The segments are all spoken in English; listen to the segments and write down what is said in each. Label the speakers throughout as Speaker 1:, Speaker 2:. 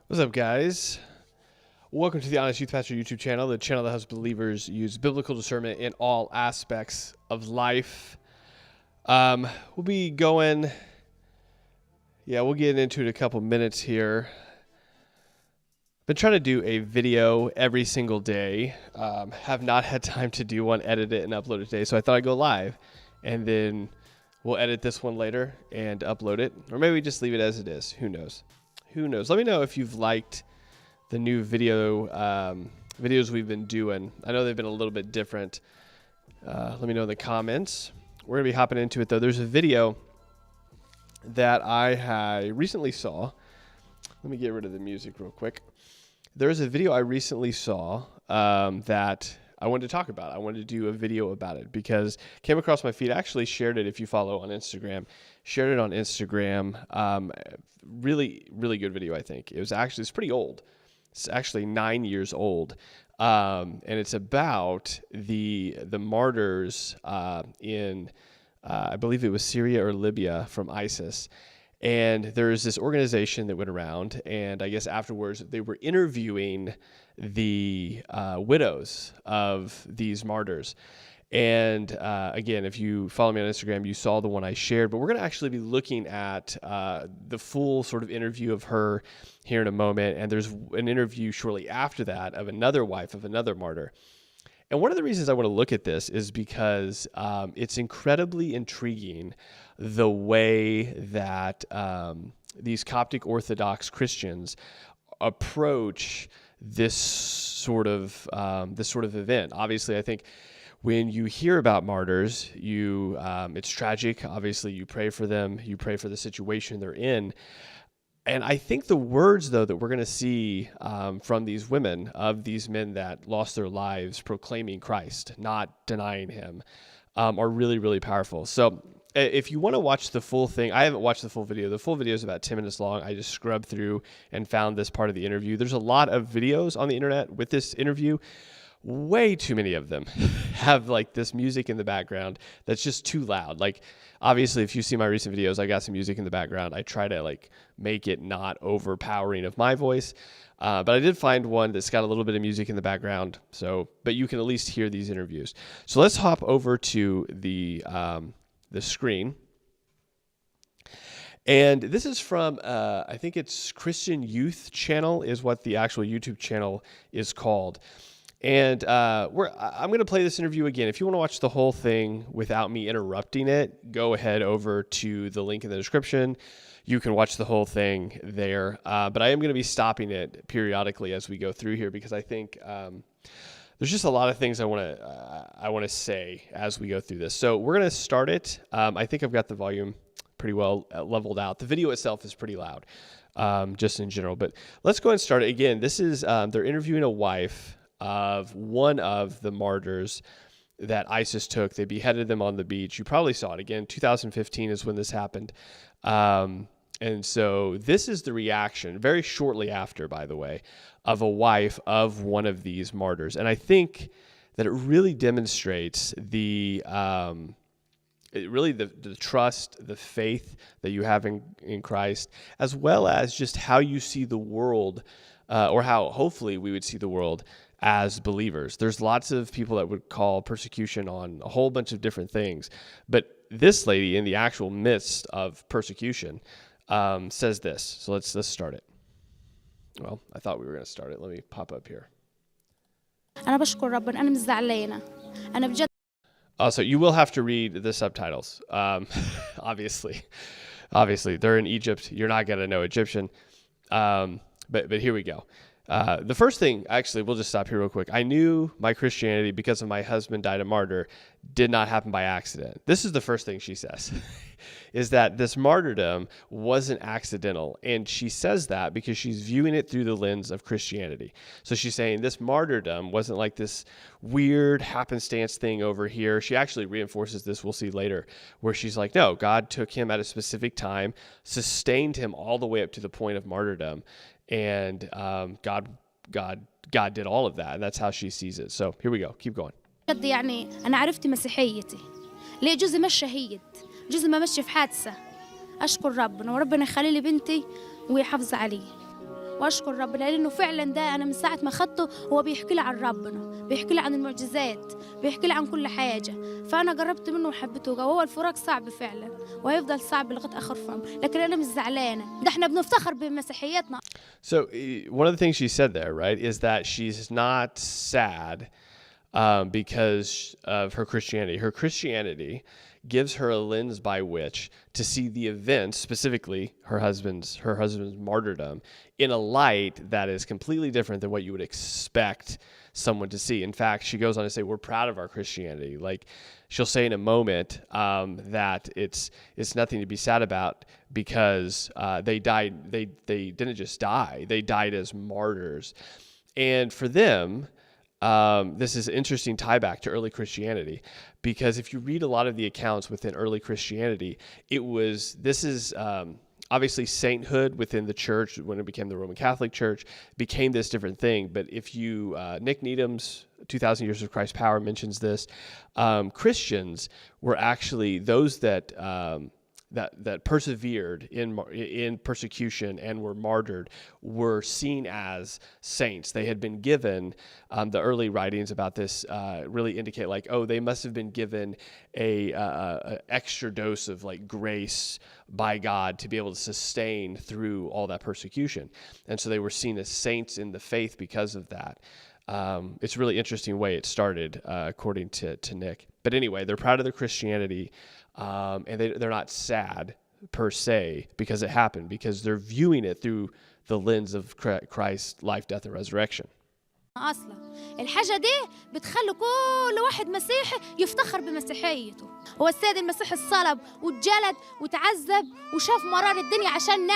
Speaker 1: What's up, guys? Welcome to the Honest Youth Pastor YouTube channel, the channel that helps believers use biblical discernment in all aspects of life. We'll be going, we'll get into it in a couple minutes here. Been trying to do a video every single day. Have not had time to do one, edit it, and upload it today, so I thought I'd go live, and then we'll edit this one later and upload it, or maybe just leave it as it is. Who knows? Who knows? Let me know if you've liked the new videos we've been doing. I know they've been a little bit different. Let me know in the comments. We're going to be hopping into it, though. There's a video that I recently saw. Let me get rid of the music real quick. There's a video I recently saw that I wanted to talk about. I wanted to do a video about it because it came across my feed. I actually shared it if you follow on Instagram. Shared it on Instagram. Really, really good video, I think. It's pretty old. It's actually 9 years old. And it's about the martyrs in, I believe it was Syria or Libya from ISIS. And there's this organization that went around, and I guess afterwards they were interviewing the widows of these martyrs. And again, if you follow me on Instagram, you saw the one I shared, but we're going to actually be looking at the full sort of interview of her here in a moment. And there's an interview shortly after that of another wife of another martyr. And one of the reasons I want to look at this is because it's incredibly intriguing the way that these Coptic Orthodox Christians approach this sort of event. Obviously, I think when you hear about martyrs, it's tragic. Obviously, you pray for them. You pray for the situation they're in. And I think the words, though, that we're going to see from these women, of these men that lost their lives proclaiming Christ, not denying him, are really, really powerful. So if you want to watch the full thing, I haven't watched the full video. The full video is about 10 minutes long. I just scrubbed through and found this part of the interview. There's a lot of videos on the internet with this interview. Way too many of them have like this music in the background that's just too loud. Like, obviously, if you see my recent videos, I got some music in the background. I try to like make it not overpowering of my voice. But I did find one that's got a little bit of music in the background. But you can at least hear these interviews. So let's hop over to the screen. And this is from, I think it's Christian Youth Channel is what the actual YouTube channel is called. And I'm going to play this interview again. If you want to watch the whole thing without me interrupting it, go ahead over to the link in the description. You can watch the whole thing there. But I am going to be stopping it periodically as we go through here because I think there's just a lot of things I want to say as we go through this. So we're going to start it. I think I've got the volume pretty well leveled out. The video itself is pretty loud, just in general. But let's go ahead and start it. Again, this is they're interviewing a wife of one of the martyrs that ISIS took. They beheaded them on the beach. You probably saw it. Again, 2015 is when this happened. And so this is the reaction, very shortly after, by the way, of a wife of one of these martyrs. And I think that it really demonstrates the trust, the faith that you have in Christ, as well as just how you see the world, or how hopefully we would see the world as believers. There's lots of people that would call persecution on a whole bunch of different things. But this lady, in the actual midst of persecution, says this. So let's start it. Well, I thought we were going to start it. Let me pop up here. So you will have to read the subtitles. Obviously, they're in Egypt. You're not going to know Egyptian. But here we go. The first thing, actually, we'll just stop here real quick. I knew my Christianity, because of my husband died a martyr, did not happen by accident. This is the first thing she says. is that this martyrdom wasn't accidental. And she says that because she's viewing it through the lens of Christianity. So she's saying this martyrdom wasn't like this weird happenstance thing over here. She actually reinforces this, we'll see later, where she's like, no, God took him at a specific time, sustained him all the way up to the point of martyrdom. And God did all of that. And that's how she sees it. So here we go. Keep going.
Speaker 2: بجد يعني أنا عرفت مسيحيتي ليه جوزي مش شهيد جوزي ما مشي في حادثة أشكر ربنا وربنا يخلي لي بنتي ويحافظ عليه وأشكر ربنا لأنه فعلا ده أنا من ساعة ما خدته هو بيحكي لي عن ربنا بيحكي لي عن المعجزات بيحكي لي عن كل حاجة فأنا جربت منه وحبيته وهو الفراق صعب فعلا وهيفضل صعب لغاية آخر فم لكن أنا مش زعلانة ده إحنا بنفتخر بمسيحيتنا.
Speaker 1: So one of the things she said there, right, is that she's not sad because of her Christianity. Her Christianity gives her a lens by which to see the events, specifically her husband's martyrdom, in a light that is completely different than what you would expect someone to see. In fact, she goes on to say, we're proud of our Christianity. Like she'll say in a moment that it's nothing to be sad about because they died. They didn't just die. They died as martyrs. And for them, this is an interesting tie back to early Christianity, because if you read a lot of the accounts within early Christianity, this is obviously sainthood within the church when it became the Roman Catholic Church became this different thing. But if you, Nick Needham's 2,000 Years of Christ's Power mentions this, Christians were actually those that persevered in persecution and were martyred were seen as saints. They had been given, the early writings about this really indicate like, oh, they must have been given a extra dose of like grace by God to be able to sustain through all that persecution. And so they were seen as saints in the faith because of that. It's a really interesting way it started, according to Nick. But anyway, they're proud of their Christianity. And they're not sad per se because it happened, because they're viewing it through the lens of Christ's life, death, and resurrection.
Speaker 2: أصلا الحاجة دي بتخلي كل واحد مسيحي يفتخر بمسيحيته. هو السيد المسيح الصلب واتجلد وتعذب وشاف مرار الدنيا عشان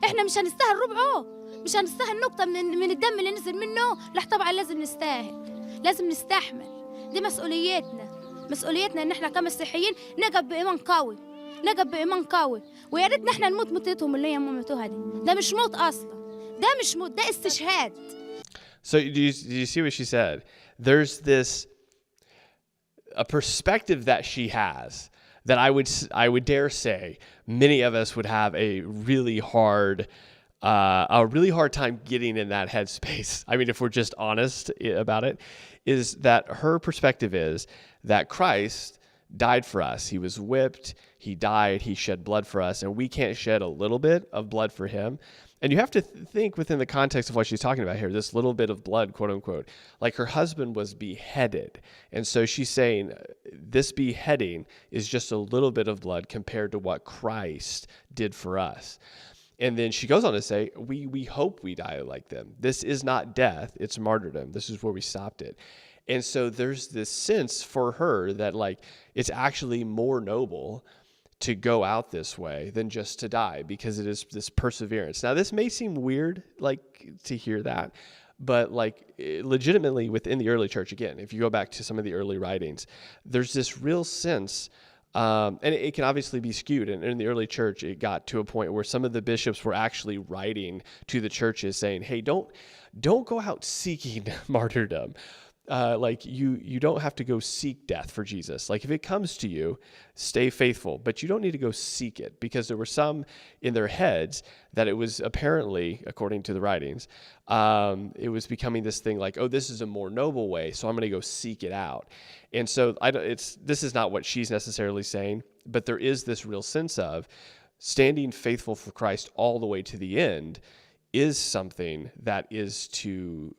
Speaker 2: احنا مش هنستاهل ربعه، مش هنستاهل نقطة من الدم اللي نزل منه. لا طبعا لازم نستحمل. دي مسؤوليتنا ان احنا كمسيحيين نقف بإيمان قوي ويا ريت احنا نموت موتتهم اللي هي موتوها دي. ده مش موت اصلا، ده مش موت، ده استشهاد.
Speaker 1: So do you see what she said? There's a perspective that she has that I would dare say many of us would have a really hard time getting in that headspace. I mean, if we're just honest about it, is that her perspective is that Christ died for us. He was whipped, he died, he shed blood for us, and we can't shed a little bit of blood for him. And you have to think within the context of what she's talking about here, this little bit of blood, quote unquote, like her husband was beheaded. And so she's saying this beheading is just a little bit of blood compared to what Christ did for us. And then she goes on to say, we hope we die like them. This is not death, it's martyrdom. This is where we stopped it. And so there's this sense for her that like it's actually more noble to go out this way than just to die, because it is this perseverance. Now, this may seem weird, like to hear that, but like legitimately within the early church, again, if you go back to some of the early writings, there's this real sense, and it can obviously be skewed. And in the early church, it got to a point where some of the bishops were actually writing to the churches saying, hey, don't go out seeking martyrdom. Like you don't have to go seek death for Jesus. Like if it comes to you, stay faithful, but you don't need to go seek it, because there were some in their heads that it was apparently, according to the writings, it was becoming this thing like, oh, this is a more noble way, so I'm going to go seek it out. And so this is not what she's necessarily saying, but there is this real sense of standing faithful for Christ all the way to the end is something that is to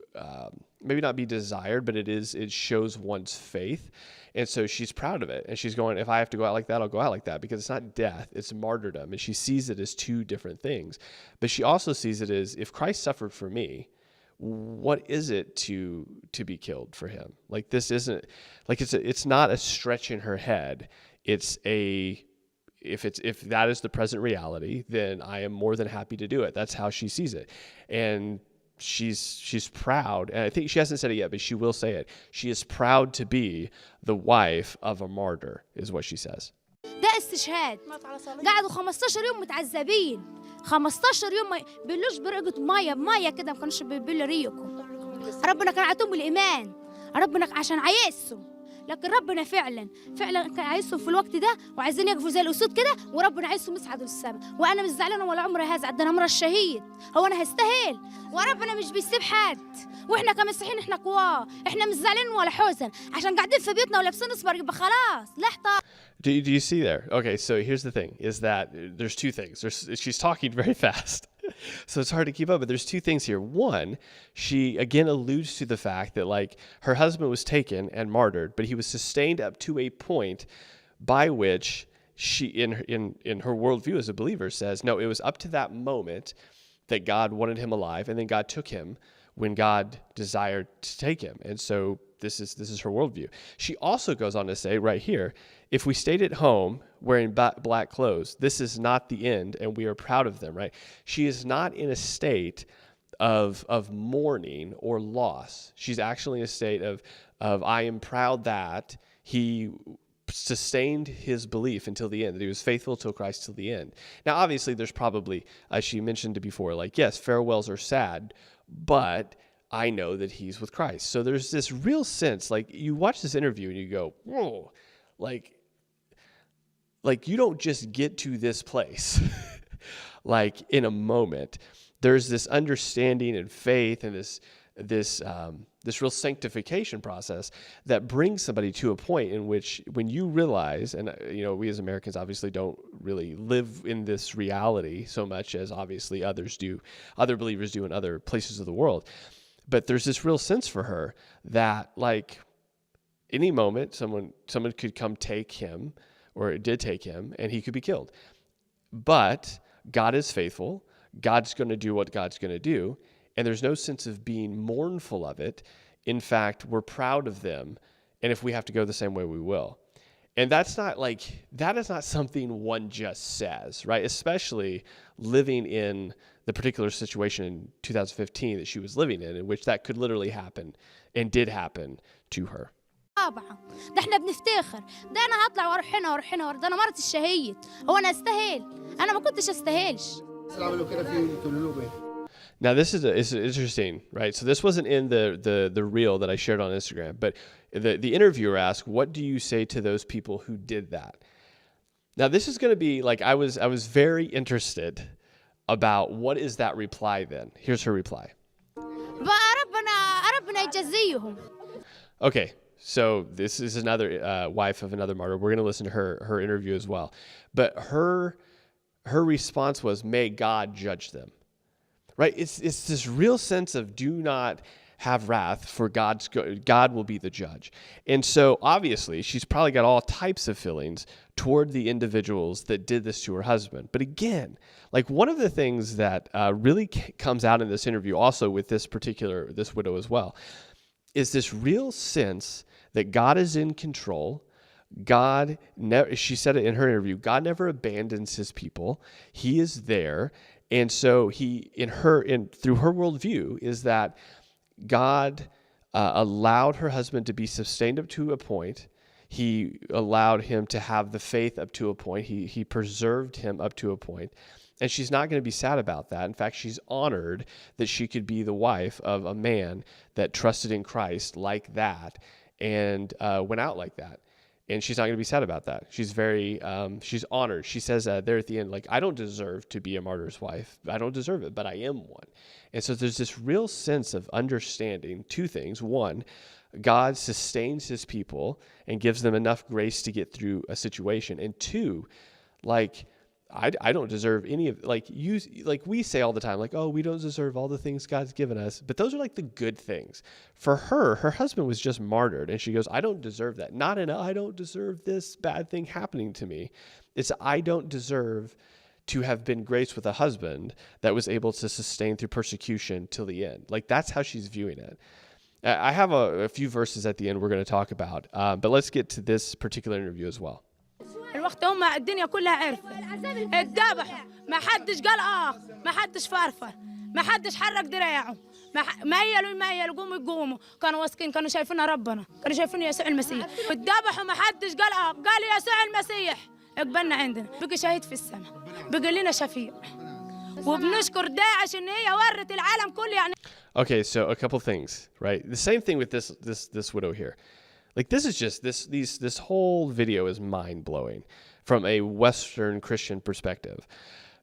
Speaker 1: maybe not be desired, but it shows one's faith. And so she's proud of it. And she's going, if I have to go out like that, I'll go out like that, because it's not death, it's martyrdom. And she sees it as two different things. But she also sees it as, if Christ suffered for me, what is it to be killed for him? Like this isn't, like it's not a stretch in her head. It's if that is the present reality, then I am more than happy to do it. That's how she sees it. And she's proud, and I think she hasn't said it yet, but she will say it. She is proud to be the wife of a martyr, is what she says.
Speaker 2: ده استشهاد. قعدوا 15 يوم متعذبين. 15 يوم ما بيلوش برقة ميه بميه كده، ما كانوش بيبلوا ريقهم. ربنا كان عاتهم بالإيمان. ربنا عشان عايزهم. لكن ربنا فعلا كان عايزهم في الوقت ده، وعايزين يقفوا زي الأسود كده، وربنا عايزهم يصعدوا للسماء. وأنا مش زعلانة ولا عمري هزعل، ده أنا مرة الشهيد. هو أنا هستاهل؟ وربنا مش بيسيب حد. واحنا كمسيحيين احنا قواه، احنا مش زعلانين ولا حزن، عشان قاعدين في بيتنا ولابسين اصفر يبقى خلاص. لا احتار.
Speaker 1: Do you see there? Okay, so here's the thing, is that there's two things. She's talking very fast, so it's hard to keep up, but there's two things here. One, she again alludes to the fact that like her husband was taken and martyred, but he was sustained up to a point by which she, in her worldview as a believer, says, no, it was up to that moment that God wanted him alive, and then God took him when God desired to take him. And so this is her worldview. She also goes on to say right here, if we stayed at home wearing black clothes, this is not the end, and we are proud of them, right? She is not in a state of mourning or loss. She's actually in a state of I am proud that he sustained his belief until the end, that he was faithful to Christ till the end. Now, obviously, there's probably, as she mentioned before, like, yes, farewells are sad, but I know that he's with Christ. So there's this real sense, like, you watch this interview and you go, whoa, like you don't just get to this place like in a moment. There's this understanding and faith and this real sanctification process that brings somebody to a point in which, when you realize, and we as Americans obviously don't really live in this reality so much as obviously other believers do in other places of the world, but there's this real sense for her that like any moment someone could come take him, or it did take him, and he could be killed. But God is faithful. God's going to do what God's going to do. And there's no sense of being mournful of it. In fact, we're proud of them. And if we have to go the same way, we will. And that is not something one just says, right? Especially living in the particular situation in 2015 that she was living in which that could literally happen and did happen to her.
Speaker 2: طبعا ده احنا بنفتخر، ده انا هطلع واروح هنا واروح هنا، ده انا مرت الشهيد. هو انا استاهل؟ انا ما كنتش استاهلش.
Speaker 1: Now this is interesting, right? So this wasn't in the reel that I shared on Instagram, but the interviewer asked, "What do you say to those people who did that?" Now this is going to be like I was very interested about what is that reply then. Here's her reply.
Speaker 2: ربنا يجزيهم.
Speaker 1: Okay. So this is another wife of another martyr. We're going to listen to her interview as well. But her response was, may God judge them. Right? It's this real sense of do not have wrath, for God will be the judge. And so obviously she's probably got all types of feelings toward the individuals that did this to her husband. But again, like one of the things that really comes out in this interview also with this widow as well, is this real sense that God is in control. She said it in her interview, God never abandons his people. He is there. And so through her worldview is that God allowed her husband to be sustained up to a point. He allowed him to have the faith up to a point. He preserved him up to a point. And she's not going to be sad about that. In fact, she's honored that she could be the wife of a man that trusted in Christ like that and went out like that. And she's not going to be sad about that. She's she's honored. She says there at the end, like, I don't deserve to be a martyr's wife. I don't deserve it, but I am one. And so there's this real sense of understanding two things. One, God sustains his people and gives them enough grace to get through a situation. And two, like, I don't deserve any of, like we say all the time, like, oh, we don't deserve all the things God's given us, but those are like the good things. For her husband was just martyred, and she goes, I don't deserve that. Not in I don't deserve this bad thing happening to me. It's I don't deserve to have been graced with a husband that was able to sustain through persecution till the end. Like, that's how she's viewing it. I have a few verses at the end we're going to talk about, but let's get to this particular interview as well.
Speaker 3: اختي هم الدنيا كلها عرفت اتذبحوا ما حدش قال ما حدش فرفر ما حدش حرك دراعه ميلوا يقوموا كانوا واثقين كانوا شايفين ربنا كانوا شايفين يسوع المسيح اتذبحوا ما حدش قال يسوع المسيح اقبلنا عندنا بقي شهيد في السماء بقي لنا شفيع وبنشكر داعش ان هي ورت العالم كله يعني.
Speaker 1: Okay, so a couple things, right? The same thing with this widow here. Like this is just this whole video is mind-blowing from a Western Christian perspective.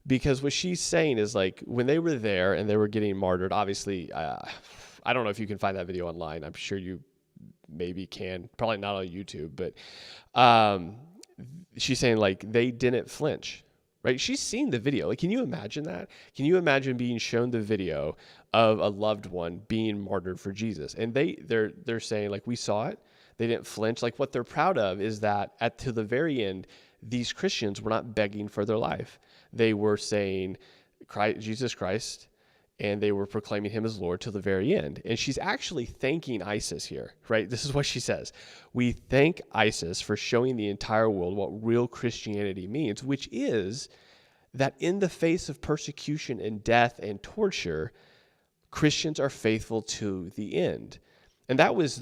Speaker 1: Because what she's saying is like when they were there and they were getting martyred, obviously, I don't know if you can find that video online. I'm sure you maybe can, probably not on YouTube, but she's saying like they didn't flinch, right? She's seen the video. Like, can you imagine that? Can you imagine being shown the video of a loved one being martyred for Jesus? And they're saying like, we saw it. They didn't flinch. Like what they're proud of is that to the very end, these Christians were not begging for their life. They were saying Jesus Christ, and they were proclaiming him as Lord till the very end. And she's actually thanking ISIS here, right? This is what she says. We thank ISIS for showing the entire world what real Christianity means, which is that in the face of persecution and death and torture, Christians are faithful to the end. And that was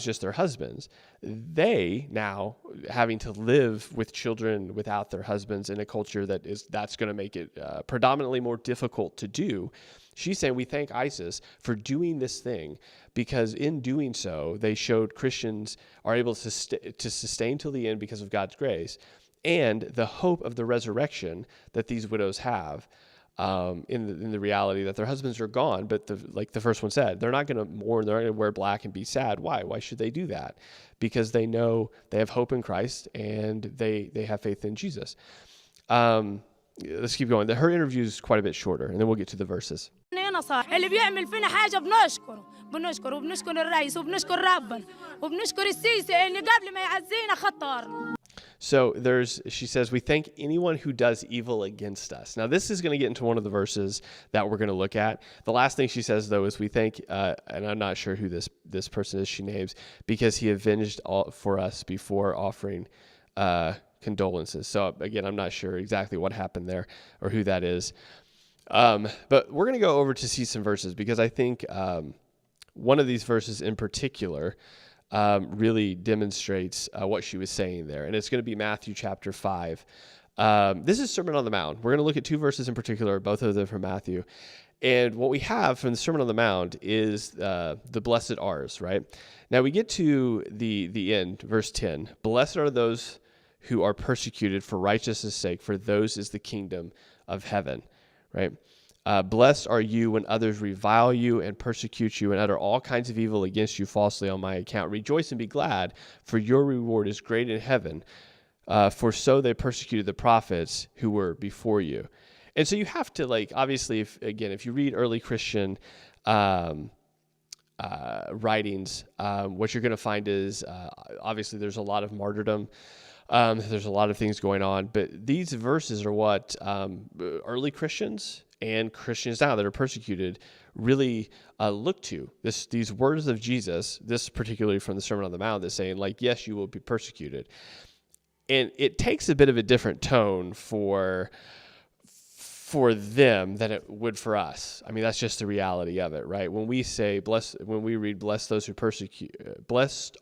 Speaker 1: just their husbands. They now having to live with children without their husbands in a culture that's going to make it predominantly more difficult to do. She's saying we thank ISIS for doing this thing because in doing so, they showed Christians are able to sustain till the end because of God's grace and the hope of the resurrection that these widows have. In the reality that their husbands are gone, but like the first one said, they're not going to mourn, they're not going to wear black and be sad. Why should they do that? Because they know they have hope in Christ and they have faith in Jesus. Let's keep going. Her interview is quite a bit shorter, and then we'll get to the verses.
Speaker 3: اللي بيعمل فينا حاجة بنشكره وبنشكر الرئيس وبنشكر ربنا وبنشكر السيسي اللي قبل ما يعزينا خطرنا.
Speaker 1: So she says, we thank anyone who does evil against us. Now, this is going to get into one of the verses that we're going to look at. The last thing she says, though, is we thank, and I'm not sure who this person is she names, because he avenged all for us before offering condolences. So, again, I'm not sure exactly what happened there or who that is. But we're going to go over to see some verses because I think one of these verses in particular really demonstrates what she was saying there. And it's going to be Matthew chapter 5. This is Sermon on the Mount. We're going to look at two verses in particular, both of them from Matthew. And what we have from the Sermon on the Mount is the blessed R's, right? Now we get to the end, verse 10. Blessed are those who are persecuted for righteousness' sake, for those is the kingdom of heaven, right? Blessed are you when others revile you and persecute you and utter all kinds of evil against you falsely on my account. Rejoice and be glad, for your reward is great in heaven. For so they persecuted the prophets who were before you. And so you have to, like, obviously, if you read early Christian writings, what you're going to find is, obviously, there's a lot of martyrdom. There's a lot of things going on. But these verses are what early Christians and Christians now that are persecuted really look to. These words of Jesus, this particularly from the Sermon on the Mount, that's saying, like, yes, you will be persecuted. And it takes a bit of a different tone for them than it would for us. I mean, that's just the reality of it, right? When we say when we read blessed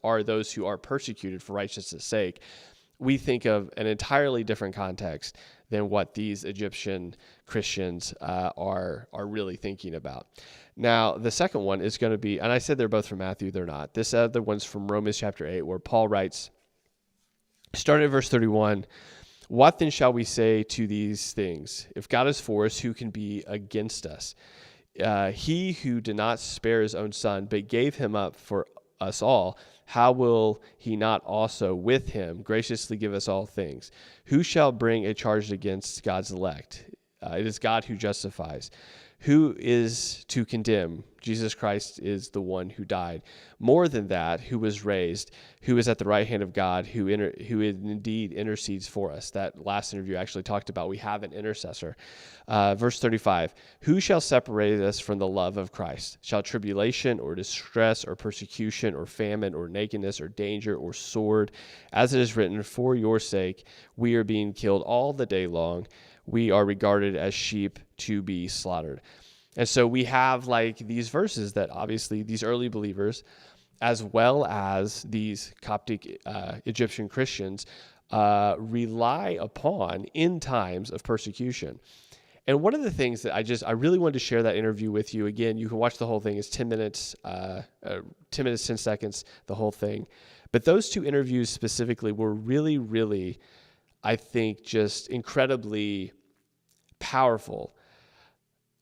Speaker 1: are those who are persecuted for righteousness' sake, we think of an entirely different context than what these Egyptian Christians are really thinking about. Now, the second one is going to be, and I said they're both from Matthew, they're not. This other one's from Romans chapter 8, where Paul writes, starting at verse 31, what then shall we say to these things? If God is for us, who can be against us? He who did not spare his own son, but gave him up for us all, how will he not also with him graciously give us all things? Who shall bring a charge against God's elect? It is God who justifies. Who is to condemn? Jesus Christ is the one who died. More than that, who was raised, who is at the right hand of God, who indeed intercedes for us. That last interview actually talked about we have an intercessor. Verse 35, who shall separate us from the love of Christ? Shall tribulation or distress or persecution or famine or nakedness or danger or sword? As it is written, for your sake we are being killed all the day long. We are regarded as sheep to be slaughtered. And so we have like these verses that obviously these early believers, as well as these Coptic Egyptian Christians, rely upon in times of persecution. And one of the things that I really wanted to share that interview with you. Again, you can watch the whole thing. It's 10 minutes, 10 minutes, 10 seconds, the whole thing. But those two interviews specifically were really, really, I think, just incredibly powerful.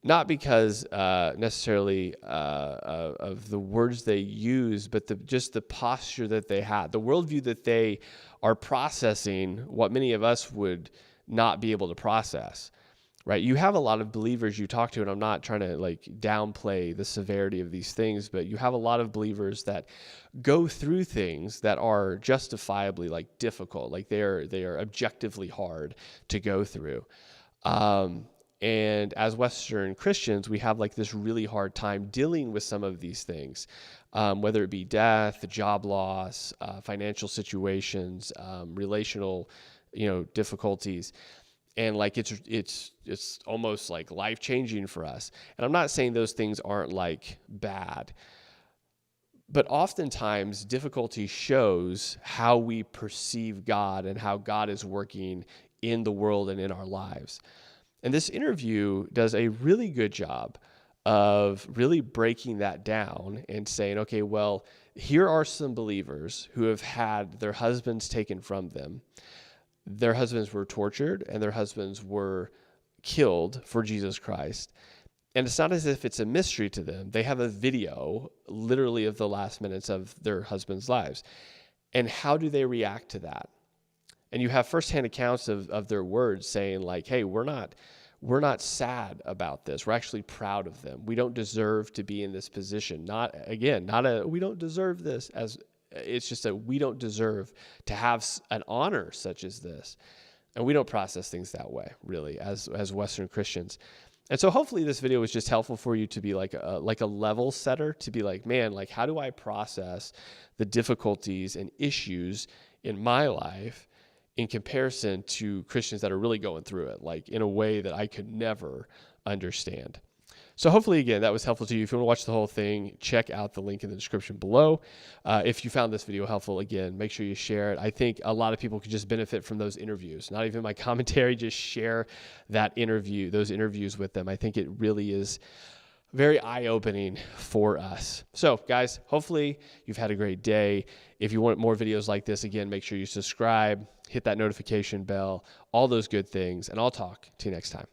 Speaker 1: Not because necessarily of the words they use, but just the posture that they had, the worldview that they are processing, what many of us would not be able to process, right? You have a lot of believers you talk to, and I'm not trying to like downplay the severity of these things, but you have a lot of believers that go through things that are justifiably like difficult, like they are objectively hard to go through. And as Western Christians, we have like this really hard time dealing with some of these things, whether it be death, job loss, financial situations, relational, difficulties. And like it's almost like life-changing for us. And I'm not saying those things aren't like bad, but oftentimes difficulty shows how we perceive God and how God is working in the world and in our lives. And this interview does a really good job of really breaking that down and saying, okay, well, here are some believers who have had their husbands taken from them. Their husbands were tortured and their husbands were killed for Jesus Christ. And it's not as if it's a mystery to them. They have a video literally of the last minutes of their husbands' lives. And how do they react to that? And you have firsthand accounts of their words saying like, hey, we're not sad about this. We're actually proud of them. We don't deserve to be in this position. We don't deserve this. It's just that we don't deserve to have an honor such as this. And we don't process things that way, really, as Western Christians. And so hopefully this video was just helpful for you to be like a level setter, to be like, man, like how do I process the difficulties and issues in my life in comparison to Christians that are really going through it, like in a way that I could never understand. So hopefully, again, that was helpful to you. If you want to watch the whole thing, check out the link in the description below. If you found this video helpful, again, make sure you share it. I think a lot of people could just benefit from those interviews. Not even my commentary, just share those interviews with them. I think it really is very eye-opening for us. So, guys, hopefully you've had a great day. If you want more videos like this, again, make sure you subscribe, hit that notification bell, all those good things, and I'll talk to you next time.